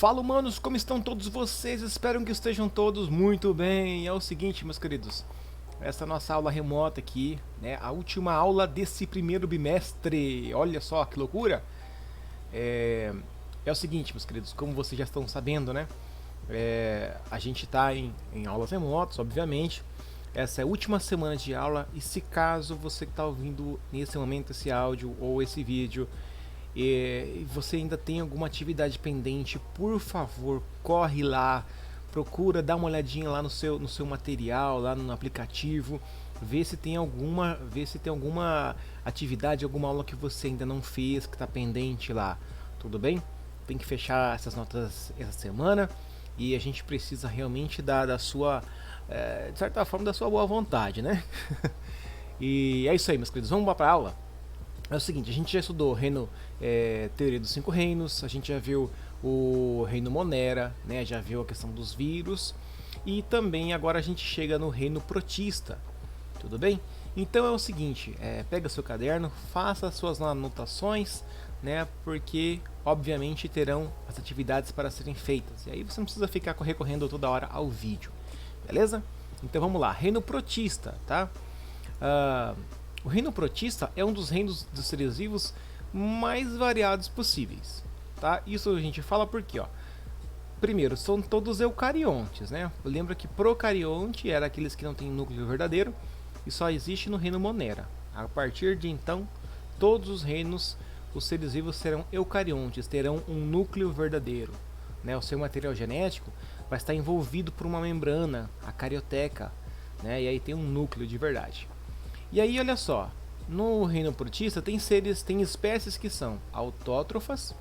Fala, humanos, como estão todos vocês? Espero que estejam todos muito bem. É o seguinte, meus queridos, essa nossa aula remota aqui, né? A última aula desse primeiro bimestre. Olha só que loucura! É, é o seguinte, meus queridos, como vocês já estão sabendo, né? A gente está em aulas remotas, obviamente. Essa é a última semana de aula e se caso você está ouvindo nesse momento esse áudio ou esse vídeo e você ainda tem alguma atividade pendente, por favor, corre lá, procura dar uma olhadinha lá no seu material, lá no aplicativo, vê se tem alguma atividade, alguma aula que você ainda não fez, que está pendente lá, tudo bem? Tem que fechar essas notas essa semana e a gente precisa realmente da sua, de certa forma, da sua boa vontade, né? E é isso aí, meus queridos, vamos para a aula? É o seguinte, a gente já estudou reino, teoria dos cinco reinos, a gente já viu o reino Monera, né, já viu a questão dos vírus e também agora a gente chega no reino protista, tudo bem? Então é o seguinte, pega seu caderno, faça as suas anotações, né, porque obviamente terão as atividades para serem feitas e aí você não precisa ficar recorrendo toda hora ao vídeo, beleza? Então vamos lá, reino protista, tá? O reino protista é um dos reinos dos seres vivos mais variados possíveis, tá? Isso a gente fala porque, ó, primeiro, são todos eucariontes, né? Lembra que procarionte era aqueles que não têm núcleo verdadeiro e só existe no reino Monera. A partir de então, todos os reinos, os seres vivos serão eucariontes, terão um núcleo verdadeiro, né? O seu material genético vai estar envolvido por uma membrana, a carioteca, né? E aí tem um núcleo de verdade. E aí, olha só, no reino protista tem espécies que são autótrofas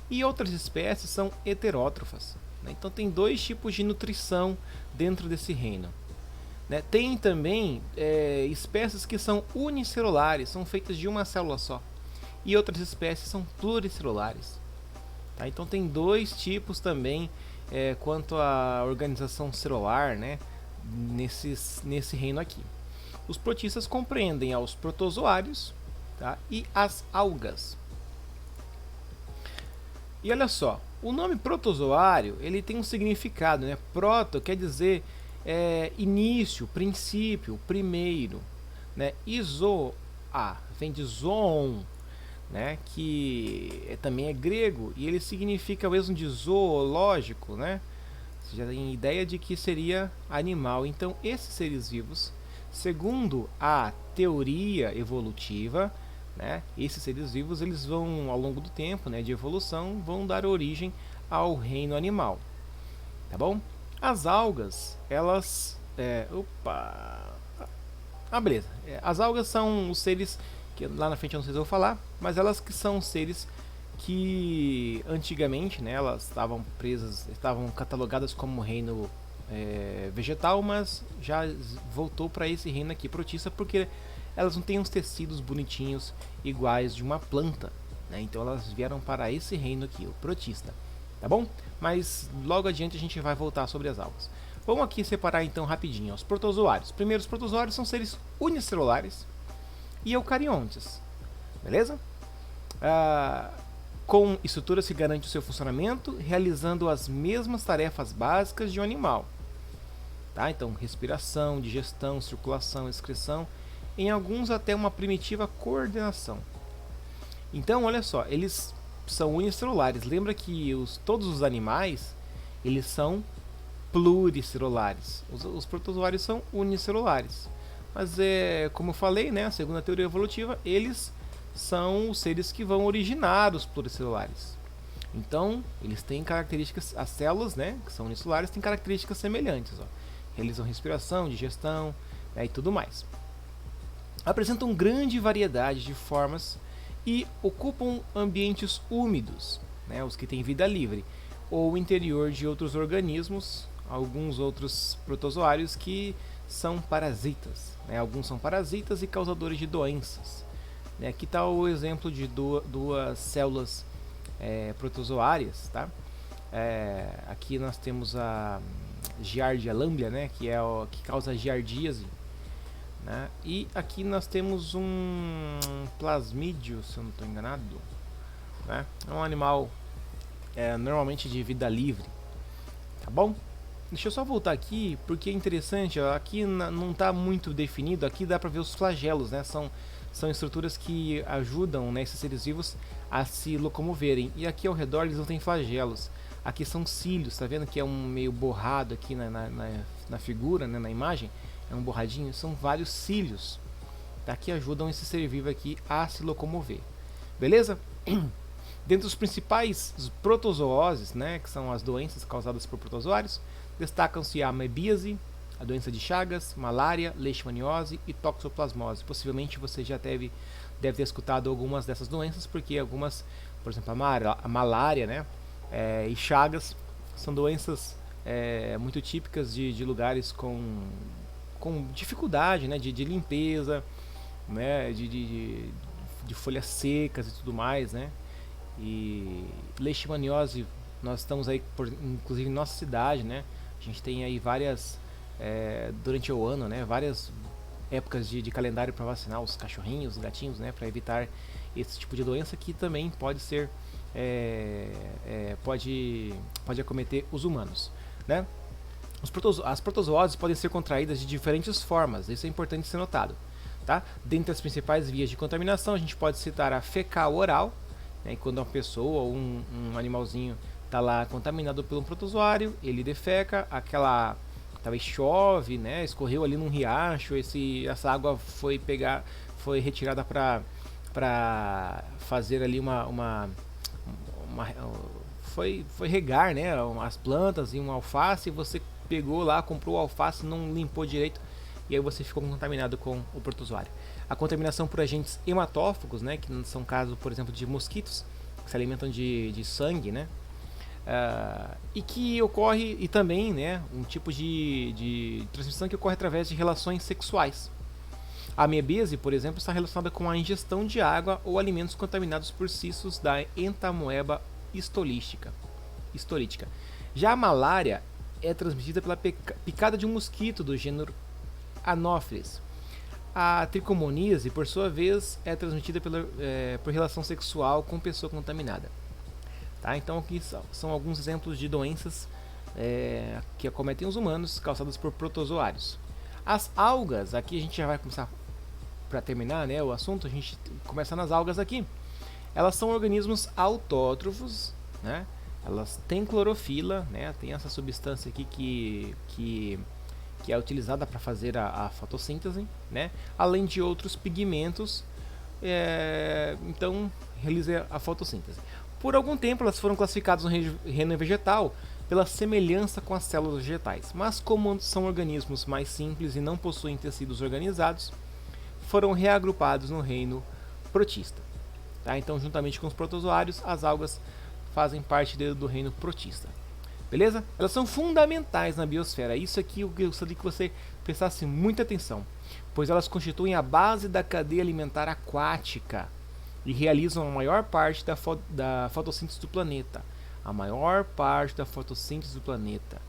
e outras espécies são heterótrofas, né? Então tem dois tipos de nutrição dentro desse reino, né? Tem também espécies que são unicelulares, são feitas de uma célula só, e outras espécies são pluricelulares, tá? Então tem dois tipos também quanto à organização celular, né? Nesse reino aqui. Os protistas compreendem aos protozoários, tá? E as algas. E olha só, o nome protozoário ele tem um significado, né? Proto quer dizer início, princípio, primeiro, né? Vem de zoon, né? Que também é grego e ele significa o mesmo de zoológico, né? Você já tem ideia de que seria animal. Então esses seres vivos, segundo a teoria evolutiva, né, esses seres vivos eles vão ao longo do tempo, né, de evolução, vão dar origem ao reino animal, tá bom? As algas, elas, beleza. As algas são os seres que lá na frente eu não sei se eu vou falar, mas elas que são os seres que antigamente, né, elas estavam presas, estavam catalogadas como reino vegetal, mas já voltou para esse reino aqui protista porque elas não têm uns tecidos bonitinhos iguais de uma planta, né? Então elas vieram para esse reino aqui, o protista, tá bom? Mas logo adiante a gente vai voltar sobre as algas. Vamos aqui separar então rapidinho os protozoários. Primeiro, os protozoários são seres unicelulares e eucariontes, beleza? Com estrutura se garante o seu funcionamento, realizando as mesmas tarefas básicas de um animal. Tá? Então, respiração, digestão, circulação, excreção, em alguns até uma primitiva coordenação. Então, olha só, eles são unicelulares. Lembra que todos os animais eles são pluricelulares. Os protozoários são unicelulares. Mas como eu falei, né, segundo a teoria evolutiva, eles são os seres que vão originar os pluricelulares. Então, eles têm características, as células, né, que são unicelulares, têm características semelhantes, ó. Realizam respiração, digestão, e tudo mais. Apresentam grande variedade de formas e ocupam ambientes úmidos, né, os que têm vida livre, ou o interior de outros organismos, alguns outros protozoários que são parasitas, né, alguns são parasitas e causadores de doenças. Né, aqui está o exemplo de duas células protozoárias, tá? Aqui nós temos a Giardia lamblia, né, que é o que causa giardíase, né? E aqui nós temos um plasmídio, se eu não estou enganado, né? É um animal normalmente de vida livre, tá bom? Deixa eu só voltar aqui, porque é interessante, ó, aqui não está muito definido, aqui dá para ver os flagelos, né? São estruturas que ajudam, né, esses seres vivos a se locomoverem. E aqui ao redor eles não têm flagelos. Aqui são cílios, tá vendo que é um meio borrado aqui na figura, né, na imagem? É um borradinho, são vários cílios, tá? Que ajudam esse ser vivo aqui a se locomover. Beleza? Dentre os principais protozooses, né, que são as doenças causadas por protozoários, destacam-se a amebíase, a doença de Chagas, malária, leishmaniose e toxoplasmose. Possivelmente você já deve ter escutado algumas dessas doenças, porque algumas, por exemplo, a malária, né, e Chagas são doenças muito típicas de lugares com dificuldade, né, de limpeza, né, de folhas secas e tudo mais, né. E leishmaniose, nós estamos aí, inclusive em nossa cidade, né, a gente tem aí várias, durante o ano, né, várias épocas de calendário para vacinar os cachorrinhos, os gatinhos, né, para evitar esse tipo de doença que também pode ser, pode acometer os humanos, né. As protozooses podem ser contraídas de diferentes formas, isso é importante ser notado, tá? Dentre as principais vias de contaminação, a gente pode citar a fecal oral, né, quando uma pessoa ou um animalzinho está lá contaminado por um protozoário, ele defeca, talvez chove, né, escorreu ali num riacho, essa água foi retirada para fazer ali foi regar, né, as plantas e uma alface, e você pegou lá, comprou alface, não limpou direito, e aí você ficou contaminado com o protozoário. A contaminação por agentes hematófagos, né, que são casos, por exemplo, de mosquitos, que se alimentam de sangue, né, e que ocorre, e também, né, um tipo de transmissão que ocorre através de relações sexuais. A amebíase, por exemplo, está relacionada com a ingestão de água ou alimentos contaminados por cistos da entamoeba histolítica. Já a malária é transmitida pela picada de um mosquito do gênero Anopheles. A tricomoníase, por sua vez, é transmitida por relação sexual com pessoa contaminada. Tá? Então aqui são alguns exemplos de doenças que acometem os humanos causadas por protozoários. As algas, aqui a gente já vai começar, para terminar, né, o assunto, a gente começa nas algas aqui. Elas são organismos autótrofos, né? Elas têm clorofila, né? Tem essa substância aqui que é utilizada para fazer a fotossíntese, né? Além de outros pigmentos, então realiza a fotossíntese. Por algum tempo elas foram classificadas no reino vegetal pela semelhança com as células vegetais, mas como são organismos mais simples e não possuem tecidos organizados, foram reagrupados no reino protista. Tá? Então, juntamente com os protozoários, as algas fazem parte do reino protista. Beleza? Elas são fundamentais na biosfera. Isso aqui eu gostaria que você prestasse muita atenção, pois elas constituem a base da cadeia alimentar aquática e realizam a maior parte da fotossíntese do planeta. A maior parte da fotossíntese do planeta.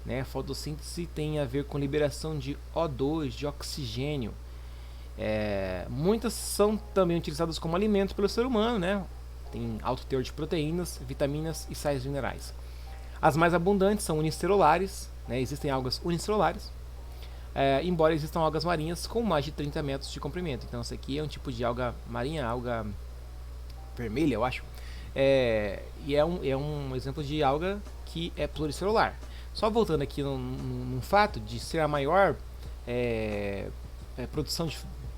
Né? Fotossíntese tem a ver com liberação de O2, de oxigênio. Muitas são também utilizadas como alimento pelo ser humano, né? Tem alto teor de proteínas, vitaminas e sais minerais. As mais abundantes são unicelulares, né? Existem algas unicelulares, embora existam algas marinhas com mais de 30 metros de comprimento. Então esse aqui é um tipo de alga marinha, alga vermelha, eu acho. E é um exemplo de alga que é pluricelular. Só voltando aqui num fato de ser a maior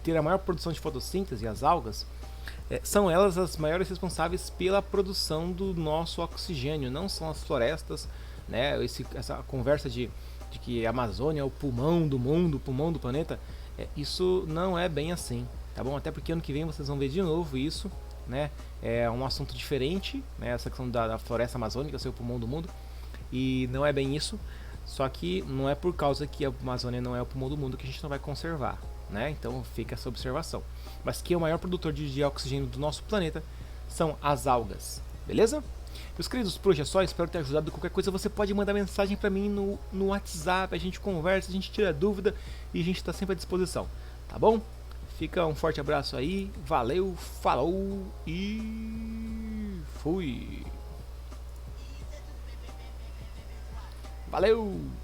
ter a maior produção de fotossíntese, as algas, são elas as maiores responsáveis pela produção do nosso oxigênio, não são as florestas, né? Essa conversa de que a Amazônia é o pulmão do mundo, o pulmão do planeta, isso não é bem assim, tá bom? Até porque ano que vem vocês vão ver de novo isso, né? É um assunto diferente, né? Essa questão da floresta amazônica ser o pulmão do mundo, e não é bem isso, só que não é por causa que a Amazônia não é o pulmão do mundo que a gente não vai conservar. Né? Então fica essa observação. Mas que o maior produtor de oxigênio do nosso planeta são as algas. Beleza? Meus queridos, por hoje é só. Espero ter ajudado. Qualquer coisa você pode mandar mensagem para mim no WhatsApp. A gente conversa, a gente tira dúvida e a gente está sempre à disposição. Tá bom? Fica um forte abraço aí. Valeu, falou e fui! Valeu!